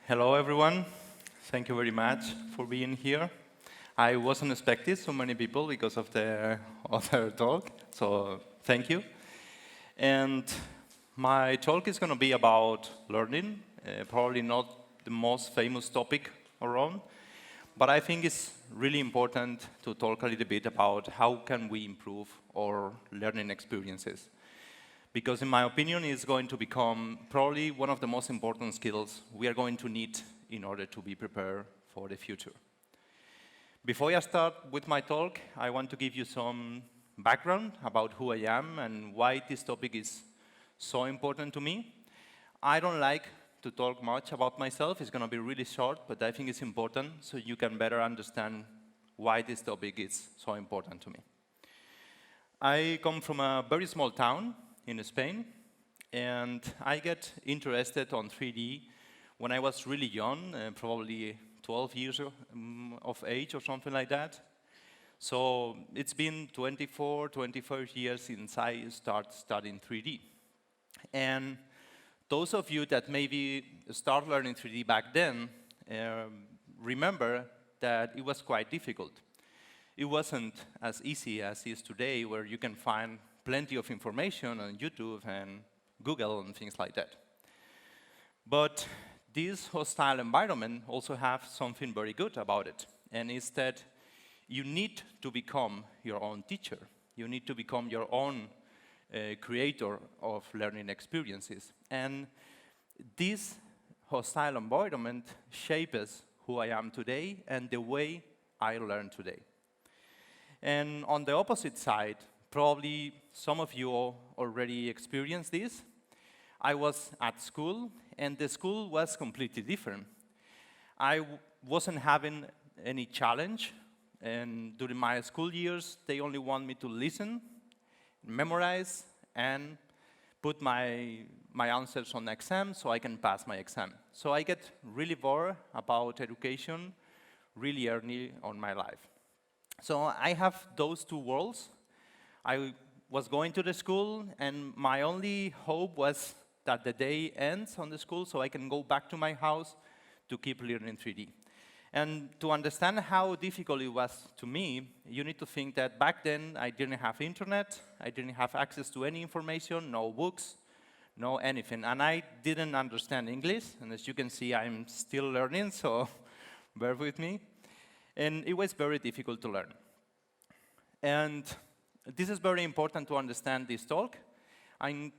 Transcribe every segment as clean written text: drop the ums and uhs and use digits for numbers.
Hello, everyone. Thank you very much for being here. I wasn't expecting so many people because of the other talk, so thank you. And my talk is going to be about learning, probably not the most famous topic around, but I think it's really important to talk a little bit about how can we improve our learning experiences. Because in my opinion, it's going to become probably one of the most important skills we are going to need in order to be prepared for the future. Before I start with my talk, I want to give you some background about who I am and why this topic is so important to me. I don't like to talk much about myself. It's going to be really short, but I think it's important so you can better understand why this topic is so important to me. I come from a very small town in Spain, and I get interested on 3D when I was really young, probably 12 years of age or something like that. So it's been 24, 25 years since I started studying 3D. And those of you that maybe start learning 3D back then, remember that it was quite difficult. It wasn't as easy as it is today, where you can find plenty of information on YouTube and Google and things like that. But this hostile environment also has something very good about it, and it's that you need to become your own teacher. You need to become your own creator of learning experiences. And this hostile environment shapes who I am today and the way I learn today. And on the opposite side, probably some of you already experienced this. I was at school, and the school was completely different. I wasn't having any challenge, and during my school years, they only want me to listen, memorize, and put my answers on the exam so I can pass my exam. So I get really bored about education really early on my life. So I have those two worlds. I was going to the school, and my only hope was that the day ends on the school so I can go back to my house to keep learning 3D. And to understand how difficult it was to me, you need to think that back then I didn't have internet, I didn't have access to any information, no books, no anything. And I didn't understand English, and as you can see, I'm still learning, so bear with me. And it was very difficult to learn. And this is very important to understand this talk. I'm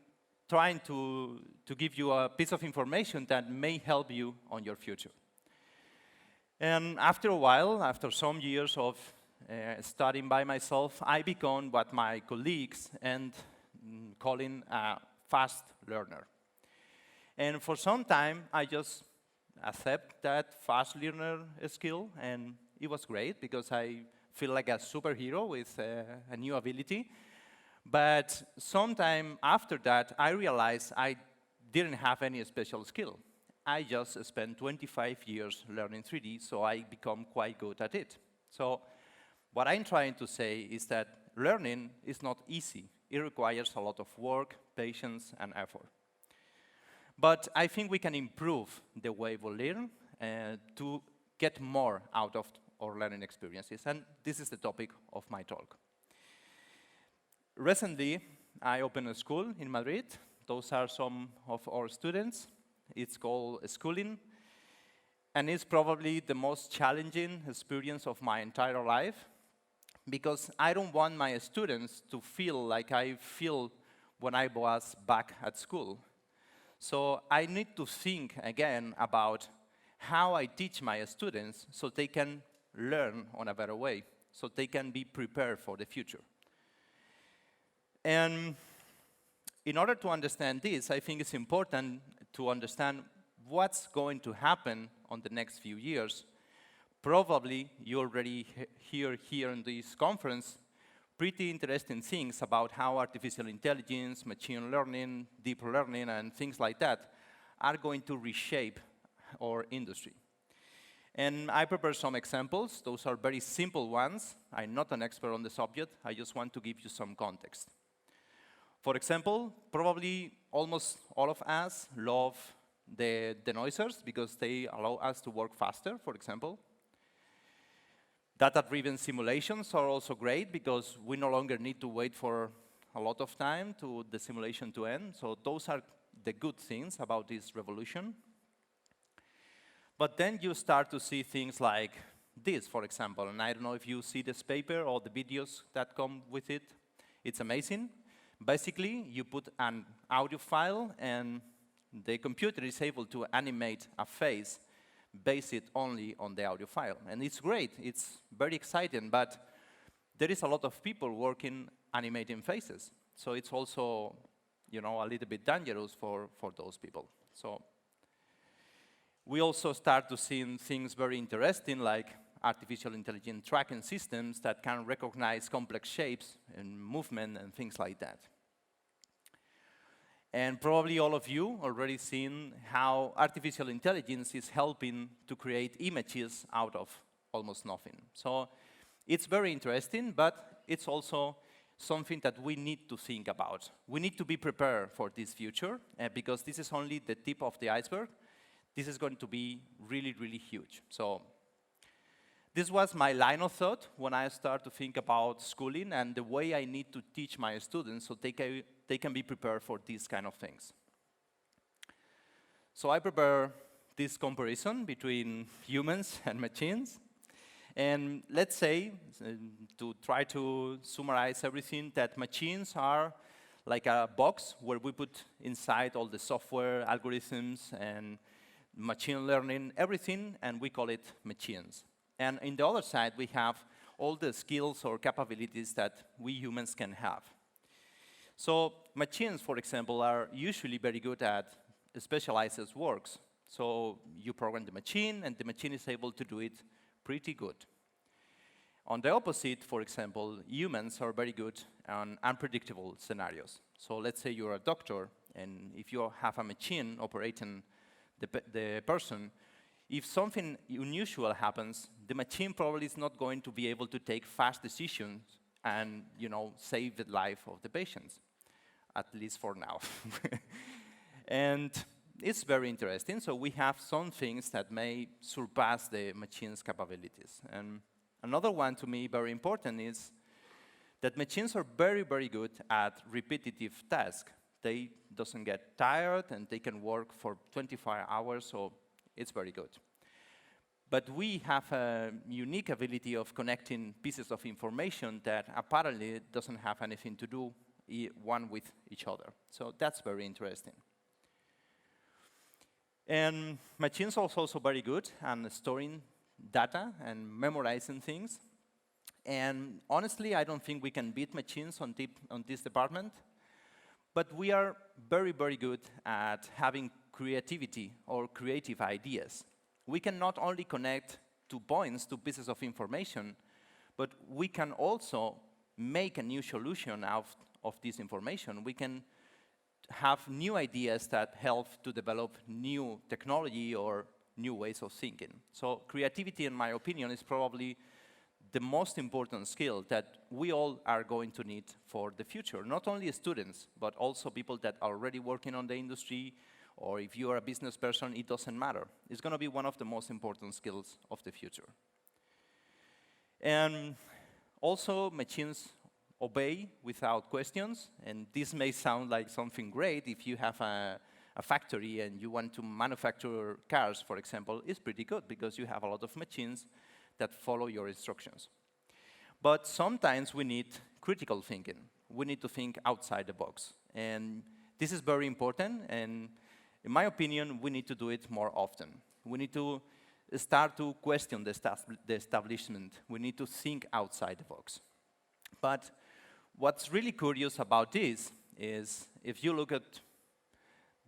trying to give you a piece of information that may help you on your future. And after a while, after some years of studying by myself, I become what my colleagues and calling a fast learner. And for some time, I just accept that fast learner skill, and it was great because I feel like a superhero with a new ability. But sometime after that, I realized I didn't have any special skill. I just spent 25 years learning 3D, so I become quite good at it. So what I'm trying to say is that learning is not easy. It requires a lot of work, patience, and effort. But I think we can improve the way we learn to get more out of our learning experiences, and this is the topic of my talk. Recently, I opened a school in Madrid. Those are some of our students. It's called schooling, and it's probably the most challenging experience of my entire life, because I don't want my students to feel like I feel when I was back at school. So I need to think again about how I teach my students so they can learn on a better way, so they can be prepared for the future. And in order to understand this, I think it's important to understand what's going to happen on the next few years. Probably you already hear here in this conference pretty interesting things about how artificial intelligence, machine learning, deep learning, and things like that are going to reshape our industry. And I prepared some examples. Those are very simple ones. I'm not an expert on the subject. I just want to give you some context. For example, probably almost all of us love the denoisers, because they allow us to work faster, for example. Data-driven simulations are also great, because we no longer need to wait for a lot of time to the simulation to end. So those are the good things about this revolution. But then you start to see things like this, for example. And I don't know if you see this paper or the videos that come with it. It's amazing. Basically, you put an audio file, and the computer is able to animate a face based only on the audio file. And it's great. It's very exciting. But there is a lot of people working animating faces. So it's also, a little bit dangerous for those people. So we also start to see things very interesting, like artificial intelligence tracking systems that can recognize complex shapes and movement and things like that. And probably all of you already seen how artificial intelligence is helping to create images out of almost nothing. So it's very interesting, but it's also something that we need to think about. We need to be prepared for this future, because this is only the tip of the iceberg. This is going to be really, really huge. So this was my line of thought when I started to think about schooling and the way I need to teach my students so they can be prepared for these kind of things. So I prepare this comparison between humans and machines. And let's say, to try to summarize everything, that machines are like a box where we put inside all the software, algorithms, and machine learning, everything, and we call it machines. And in the other side, we have all the skills or capabilities that we humans can have. So machines, for example, are usually very good at specialized works. So you program the machine, and the machine is able to do it pretty good. On the opposite, for example, humans are very good on unpredictable scenarios. So let's say you're a doctor, and if you have a machine operating the person, if something unusual happens, the machine probably is not going to be able to take fast decisions and, save the life of the patients, at least for now. And it's very interesting. So we have some things that may surpass the machine's capabilities. And another one, to me, very important is that machines are very, very good at repetitive tasks. They doesn't get tired, and they can work for 25 hours, so it's very good. But we have a unique ability of connecting pieces of information that apparently doesn't have anything to do one with each other. So that's very interesting. And machines are also very good at storing data and memorizing things. And honestly, I don't think we can beat machines on this department. But we are very, very good at having creativity or creative ideas. We can not only connect 2 points to pieces of information, but we can also make a new solution out of this information. We can have new ideas that help to develop new technology or new ways of thinking. So creativity, in my opinion, is probably the most important skill that we all are going to need for the future. Not only students, but also people that are already working on the industry, or if you are a business person, it doesn't matter. It's going to be one of the most important skills of the future. And also, machines obey without questions. And this may sound like something great if you have a factory and you want to manufacture cars, for example. It's pretty good because you have a lot of machines that follow your instructions. But sometimes we need critical thinking. We need to think outside the box. And this is very important, and in my opinion, we need to do it more often. We need to start to question the establishment. We need to think outside the box. But what's really curious about this is if you look at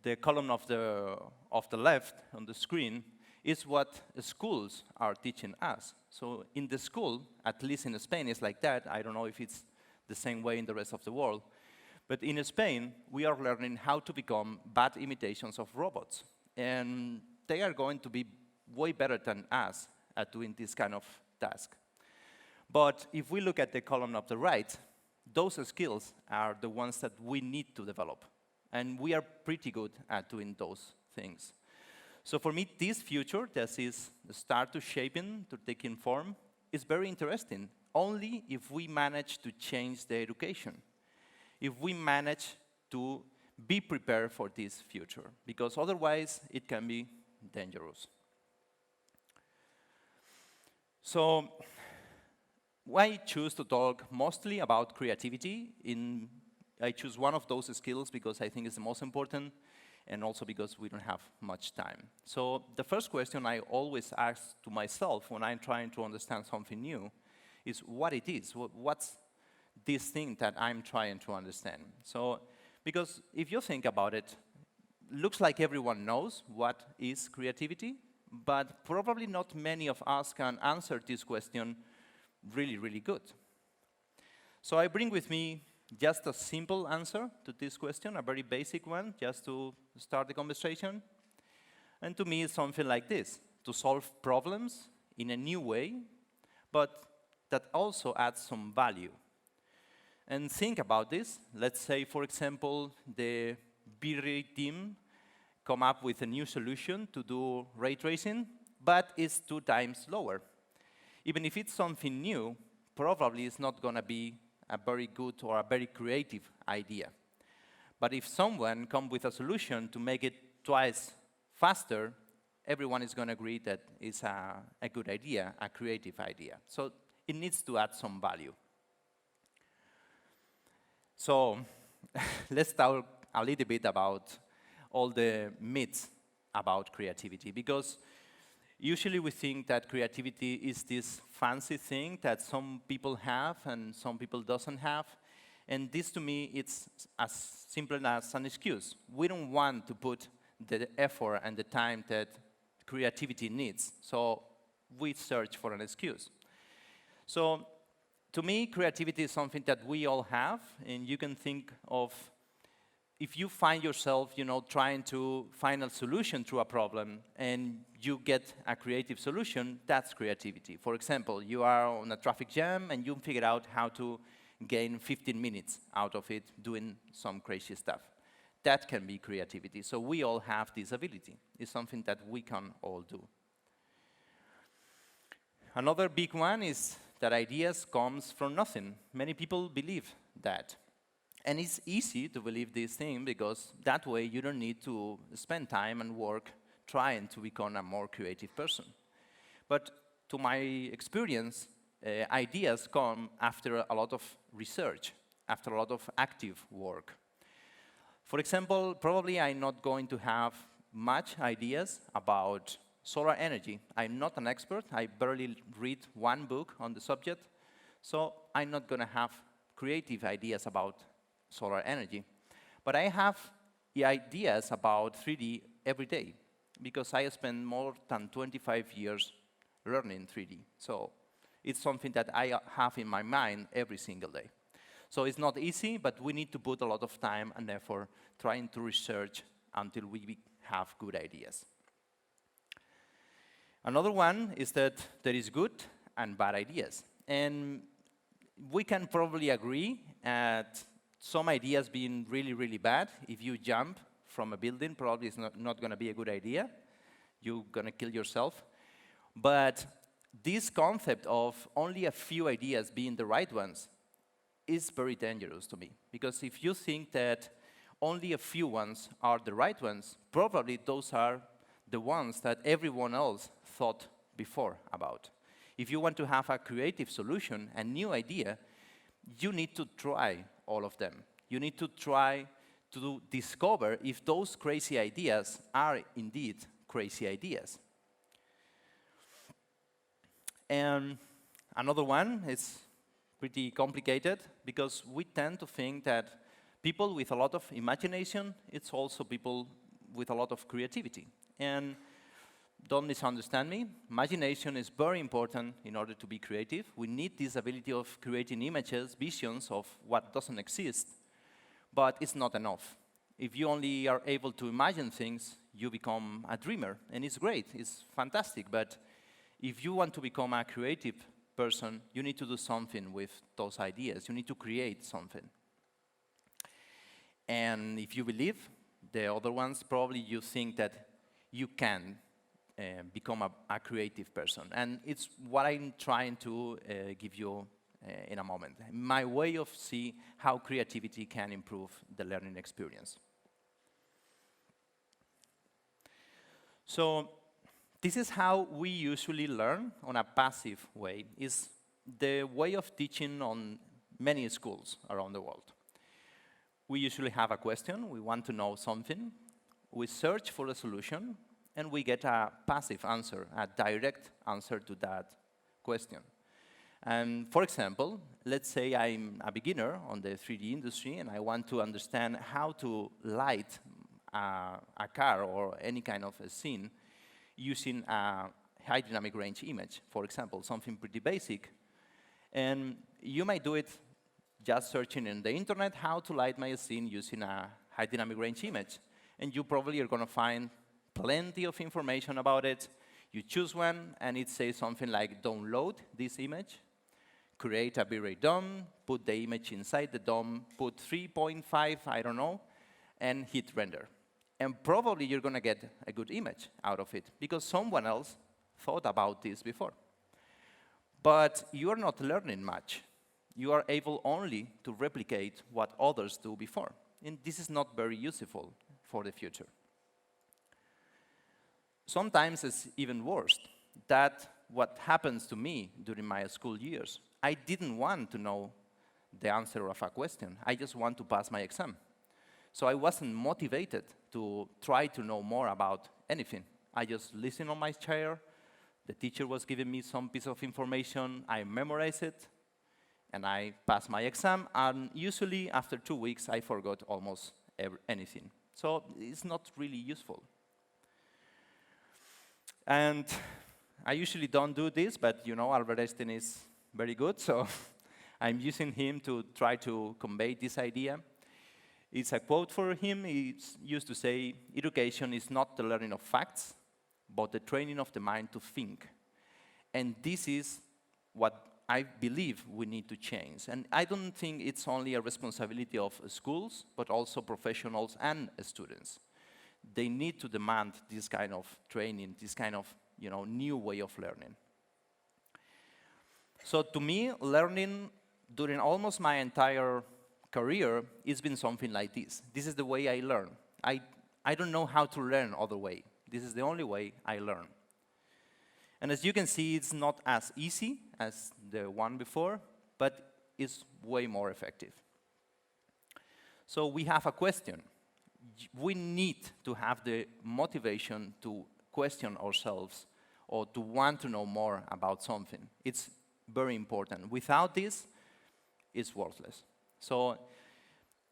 the column of the left on the screen, is what schools are teaching us. So in the school, at least in Spain, it's like that. I don't know if it's the same way in the rest of the world. But in Spain, we are learning how to become bad imitations of robots. And they are going to be way better than us at doing this kind of task. But if we look at the column of the right, those skills are the ones that we need to develop. And we are pretty good at doing those things. So for me, this future that is start to shaping, to taking form, is very interesting, only if we manage to change the education, if we manage to be prepared for this future, because otherwise it can be dangerous. So I choose to talk mostly about creativity. I choose one of those skills because I think it's the most important, and also because we don't have much time. So the first question I always ask to myself when I'm trying to understand something new is what it is. What's this thing that I'm trying to understand? So, because if you think about it, looks like everyone knows what is creativity, but probably not many of us can answer this question really, really good. So I bring with me just a simple answer to this question, a very basic one, just to start the conversation. And to me, it's something like this: to solve problems in a new way, but that also adds some value. And think about this. Let's say, for example, the V-Ray team come up with a new solution to do ray tracing, but it's 2 times lower. Even if it's something new, probably it's not going to be a very good or a very creative idea. But if someone comes with a solution to make it twice faster, everyone is going to agree that it's a good idea, a creative idea. So it needs to add some value. So let's talk a little bit about all the myths about creativity, because usually we think that creativity is this fancy thing that some people have and some people doesn't have. And this, to me, it's as simple as an excuse. We don't want to put the effort and the time that creativity needs. So we search for an excuse. So to me, creativity is something that we all have. And you can think of, if you find yourself, trying to find a solution to a problem and you get a creative solution, that's creativity. For example, you are on a traffic jam and you figure out how to gain 15 minutes out of it doing some crazy stuff. That can be creativity. So we all have this ability. It's something that we can all do. Another big one is that ideas comes from nothing. Many people believe that. And it's easy to believe this thing because that way you don't need to spend time and work trying to become a more creative person. But to my experience, ideas come after a lot of research, after a lot of active work. For example, probably I'm not going to have much ideas about solar energy. I'm not an expert. I barely read one book on the subject. So I'm not going to have creative ideas about solar energy. But I have ideas about 3D every day because I spend more than 25 years learning 3D. So it's something that I have in my mind every single day. So it's not easy, but we need to put a lot of time and effort trying to research until we have good ideas. Another one is that there is good and bad ideas. And we can probably agree at some ideas being really, really bad. If you jump from a building, probably it's not going to be a good idea. You're going to kill yourself. But this concept of only a few ideas being the right ones is very dangerous to me. Because if you think that only a few ones are the right ones, probably those are the ones that everyone else thought before about. If you want to have a creative solution, a new idea, you need to try all of them. You need to try to discover if those crazy ideas are indeed crazy ideas. And another one is pretty complicated because we tend to think that people with a lot of imagination, it's also people with a lot of creativity. And don't misunderstand me. Imagination is very important in order to be creative. We need this ability of creating images, visions of what doesn't exist, but it's not enough. If you only are able to imagine things, you become a dreamer, and it's great, it's fantastic, but if you want to become a creative person, you need to do something with those ideas. You need to create something. And if you believe the other ones, probably you think that you can become a creative person. And it's what I'm trying to give you in a moment. My way of seeing how creativity can improve the learning experience. So this is how we usually learn on a passive way. Is the way of teaching on many schools around the world. We usually have a question, we want to know something, we search for a solution, and we get a passive answer, a direct answer to that question. And for example, let's say I'm a beginner on the 3D industry and I want to understand how to light a car or any kind of a scene using a high dynamic range image, for example, something pretty basic. And you might do it just searching in the internet how to light my scene using a high dynamic range image. And you probably are going to find plenty of information about it. You choose one, and it says something like, download this image, create a V-Ray DOM, put the image inside the DOM, put 3.5, I don't know, and hit render. And probably you're going to get a good image out of it, because someone else thought about this before. But you are not learning much. You are able only to replicate what others do before. And this is not very useful for the future. Sometimes it's even worse. That's what happens to me during my school years. I didn't want to know the answer of a question. I just want to pass my exam. So I wasn't motivated to try to know more about anything. I just listened on my chair. The teacher was giving me some piece of information. I memorized it, and I passed my exam. And usually, after 2 weeks, I forgot almost anything. So it's not really useful. And I usually don't do this, but you know, Albert Einstein is very good, so I'm using him to try to convey this idea. It's a quote for him. He used to say, education is not the learning of facts, but the training of the mind to think. And this is what I believe we need to change. And I don't think it's only a responsibility of schools, but also professionals and students. They need to demand this kind of training, this kind of new way of learning. So to me, learning during almost my entire career, it's been something like this. This is the way I learn. I don't know how to learn other way. This is the only way I learn. And as you can see, it's not as easy as the one before, but it's way more effective. So we have a question. We need to have the motivation to question ourselves or to want to know more about something. It's very important. Without this, it's worthless. So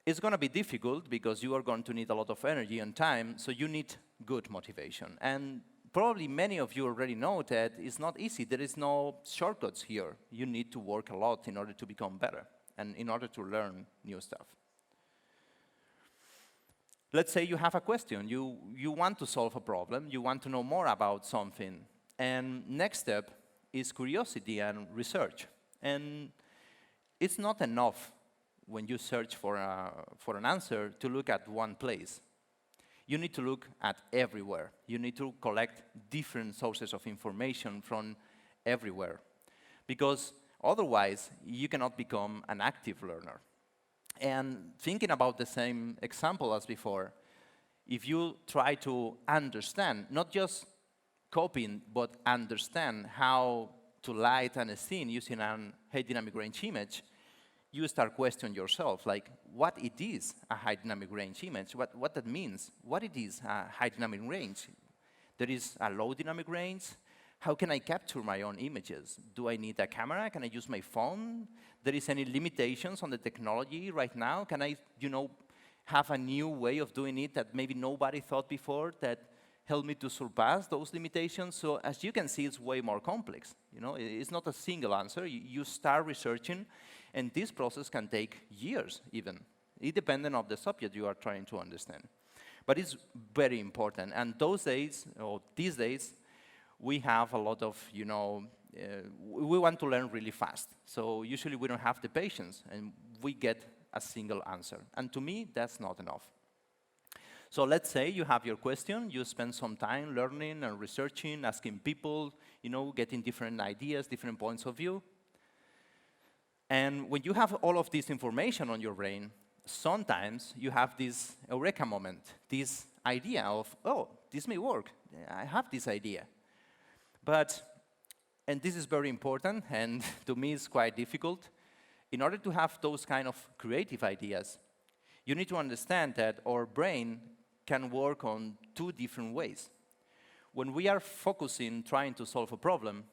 it's going to be difficult because you are going to need a lot of energy and time, so you need good motivation. And probably many of you already know that it's not easy. There is no shortcuts here. You need to work a lot in order to become better and in order to learn new stuff. Let's say you have a question. You want to solve a problem. You want to know more about something. And next step is curiosity and research. And it's not enough when you search for an answer to look at one place. You need to look at everywhere. You need to collect different sources of information from everywhere. Because otherwise, you cannot become an active learner. And thinking about the same example as before, if you try to understand, not just copying, but understand how to light a scene using a high dynamic range image, you start questioning yourself, like what it is a high dynamic range image, what that means, what it is a high dynamic range. There is a low dynamic range. How can I capture my own images? Do I need a camera? Can I use my phone? There is any limitations on the technology right now? Can I, have a new way of doing it that maybe nobody thought before that help me to surpass those limitations? So as you can see, it's way more complex. It's not a single answer. You start researching, and this process can take years even. It depends on the subject you are trying to understand. But it's very important. And these days, we have a lot of, we want to learn really fast. So usually we don't have the patience, and we get a single answer. And to me, that's not enough. So let's say you have your question, you spend some time learning and researching, asking people, getting different ideas, different points of view. And when you have all of this information on your brain, sometimes you have this eureka moment, this idea of, oh, this may work. I have this idea. And this is very important, and to me it's quite difficult. In order to have those kind of creative ideas, you need to understand that our brain can work on two different ways. When we are focusing, trying to solve a problem,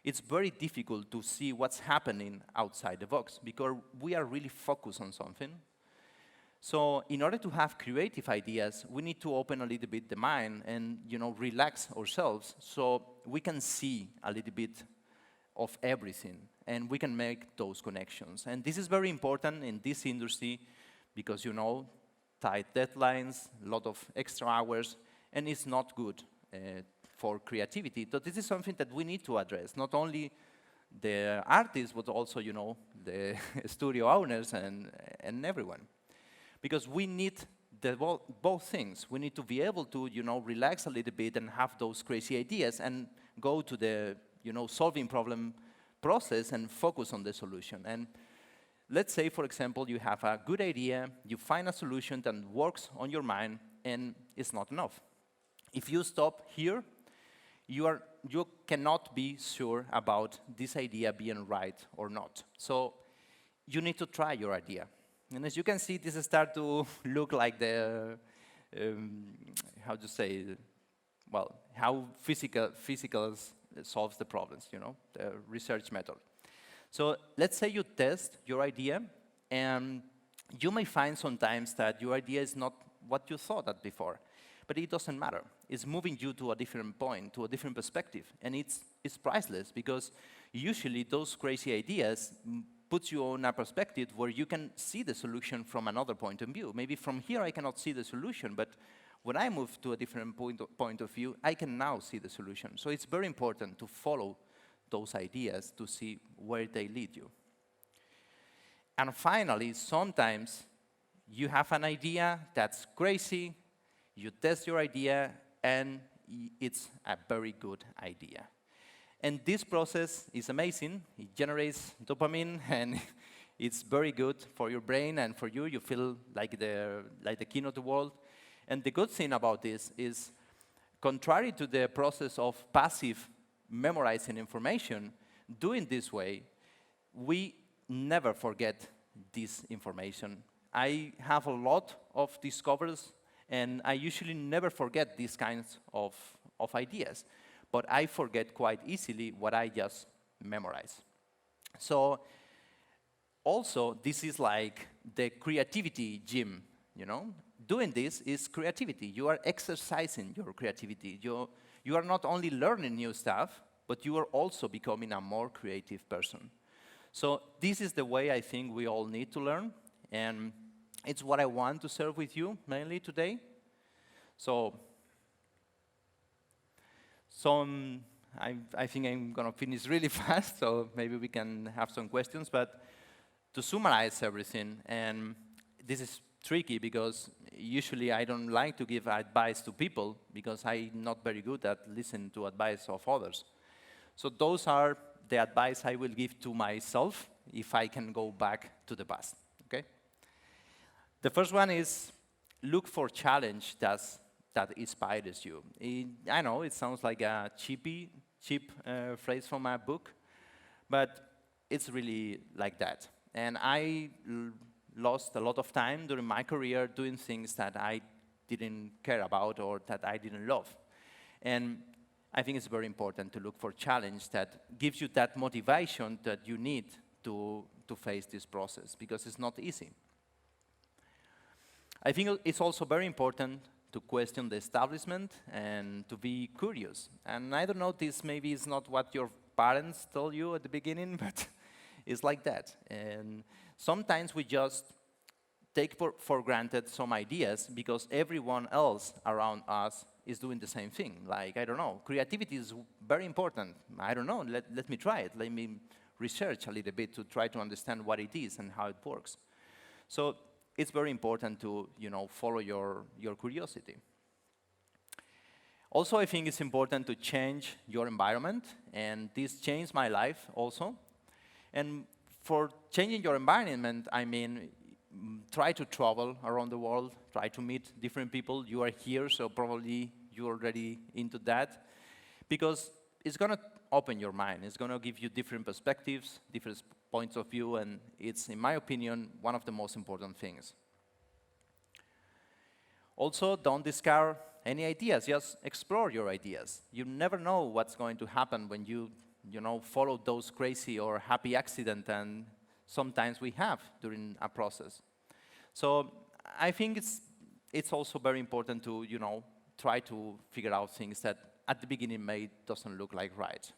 it's very difficult to see what's happening outside the box, because we are really focused on something. So in order to have creative ideas, we need to open a little bit the mind and relax ourselves so we can see a little bit of everything and we can make those connections. And this is very important in this industry because tight deadlines, a lot of extra hours, and it's not good for creativity. So this is something that we need to address, not only the artists, but also the studio owners and everyone. Because we need both things. We need to be able to, relax a little bit and have those crazy ideas and go to the, solving problem process and focus on the solution. And let's say, for example, you have a good idea, you find a solution that works on your mind, and it's not enough. If you stop here, you cannot be sure about this idea being right or not. So you need to try your idea. And as you can see, this starts to look like the, how physical solves the problems, the research method. So let's say you test your idea, and you may find sometimes that your idea is not what you thought at before. But it doesn't matter. It's moving you to a different point, to a different perspective. And it's priceless, because usually those crazy ideas puts you on a perspective where you can see the solution from another point of view. Maybe from here I cannot see the solution, but when I move to a different point of view, I can now see the solution. So it's very important to follow those ideas to see where they lead you. And finally, sometimes you have an idea that's crazy, you test your idea, and it's a very good idea. And this process is amazing. It generates dopamine, and it's very good for your brain and for you. You feel like the king of the world. And the good thing about this is, contrary to the process of passive memorizing information, doing this way, we never forget this information. I have a lot of discoveries, and I usually never forget these kinds of ideas. But I forget quite easily what I just memorized. So also, this is like the creativity gym, Doing this is creativity. You are exercising your creativity. You are not only learning new stuff, but you are also becoming a more creative person. So this is the way I think we all need to learn, and it's what I want to share with you mainly today. I think I'm going to finish really fast, so maybe we can have some questions. But to summarize everything, and this is tricky because usually I don't like to give advice to people because I'm not very good at listening to advice of others. So those are the advice I will give to myself if I can go back to the past. Okay? The first one is look for challenge that inspires you. I know it sounds like a cheap phrase from my book, but it's really like that. And I lost a lot of time during my career doing things that I didn't care about or that I didn't love. And I think it's very important to look for challenge that gives you that motivation that you need to face this process, because it's not easy. I think it's also very important to question the establishment and to be curious. And I don't know, this maybe is not what your parents told you at the beginning, but it's like that. And sometimes we just take for granted some ideas because everyone else around us is doing the same thing. Like, I don't know, creativity is very important. I don't know, let me try it. Let me research a little bit to try to understand what it is and how it works. So it's very important to, follow your curiosity. Also, I think it's important to change your environment, and this changed my life also. And for changing your environment, I mean, try to travel around the world, try to meet different people. You are here, so probably you're already into that, because it's going to open your mind. It's going to give you different perspectives, different points of view, and it's, in my opinion, one of the most important things. Also, don't discard any ideas. Just explore your ideas. You never know what's going to happen when you follow those crazy or happy accidents, and sometimes we have during a process. So I think it's also very important to, try to figure out things that at the beginning doesn't look like right.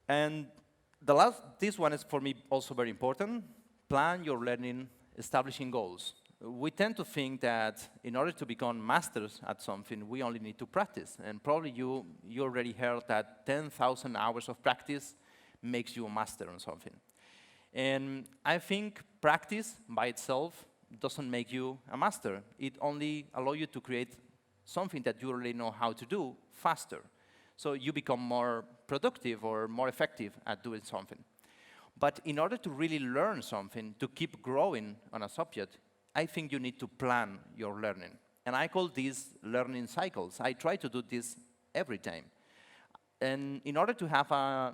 And this one is for me also very important. Plan your learning, establishing goals. We tend to think that in order to become masters at something, we only need to practice. And probably you already heard that 10,000 hours of practice makes you a master on something. And I think practice by itself doesn't make you a master. It only allows you to create something that you already know how to do faster. So you become more productive or more effective at doing something. But in order to really learn something, to keep growing on a subject, I think you need to plan your learning. And I call these learning cycles. I try to do this every time. And in order to have a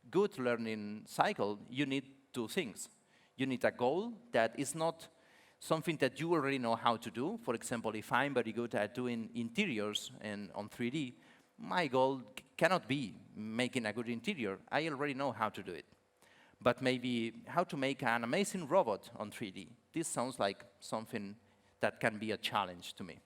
good learning cycle, you need two things. You need a goal that is not something that you already know how to do. For example, if I'm very good at doing interiors and on 3D, my goal cannot be making a good interior. I already know how to do it. But maybe how to make an amazing robot on 3D. This sounds like something that can be a challenge to me.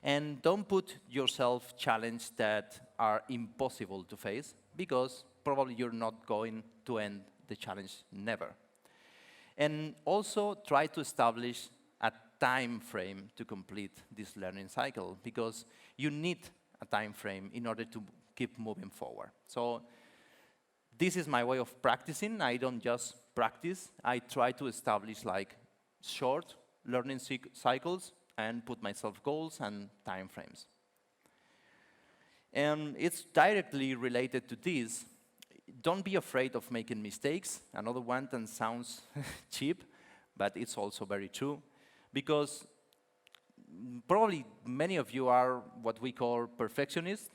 And don't put yourself challenges that are impossible to face, because probably you're not going to end the challenge never. And also try to establish a time frame to complete this learning cycle, because you need a time frame in order to keep moving forward. So this is my way of practicing. I don't just practice. I try to establish like short learning cycles and put myself goals and time frames. And it's directly related to this. Don't be afraid of making mistakes. Another one that sounds cheap, but it's also very true, because probably many of you are what we call perfectionists.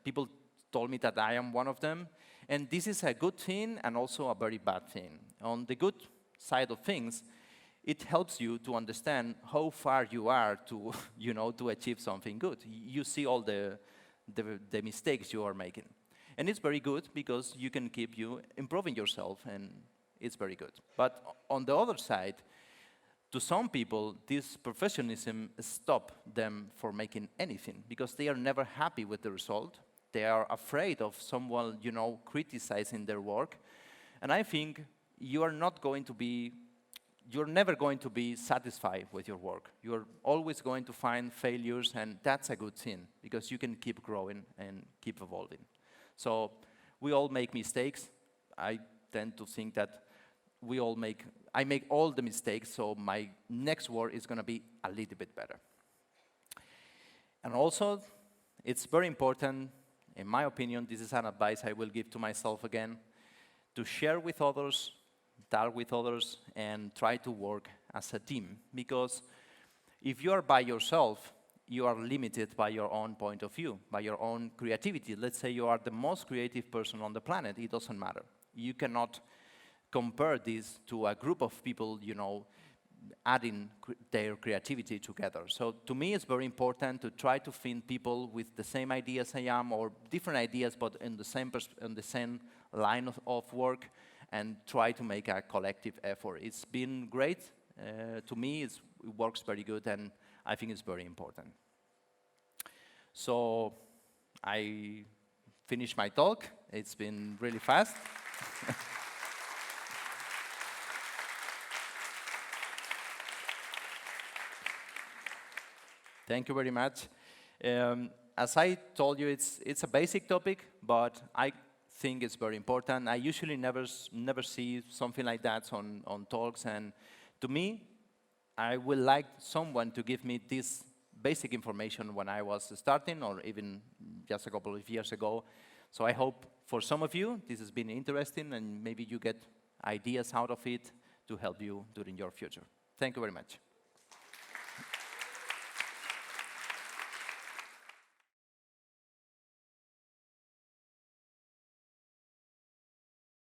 People told me that I am one of them. And this is a good thing and also a very bad thing. On the good side of things, it helps you to understand how far you are to, to achieve something good. You see all the mistakes you are making. And it's very good because you can keep you improving yourself, and it's very good. But on the other side, to some people, this perfectionism stops them from making anything because they are never happy with the result. They are afraid of someone, criticizing their work. And I think you're never going to be satisfied with your work. You're always going to find failures, and that's a good thing, because you can keep growing and keep evolving. So we all make mistakes. I tend to think that I make all the mistakes, so my next work is going to be a little bit better. And also, it's very important, in my opinion, this is an advice I will give to myself again, to share with others, talk with others, and try to work as a team. Because if you are by yourself, you are limited by your own point of view, by your own creativity. Let's say you are the most creative person on the planet. It doesn't matter. You cannot compare this to a group of people, adding their creativity together. So to me, it's very important to try to find people with the same ideas I am, or different ideas, but in the same line of work, and try to make a collective effort. It's been great. To me, it works very good, and I think it's very important. So I finished my talk. It's been really fast. Thank you very much. As I told you, it's a basic topic, but I think it's very important. I usually never see something like that on talks, and to me, I would like someone to give me this basic information when I was starting, or even just a couple of years ago. So I hope for some of you this has been interesting, and maybe you get ideas out of it to help you during your future. Thank you very much.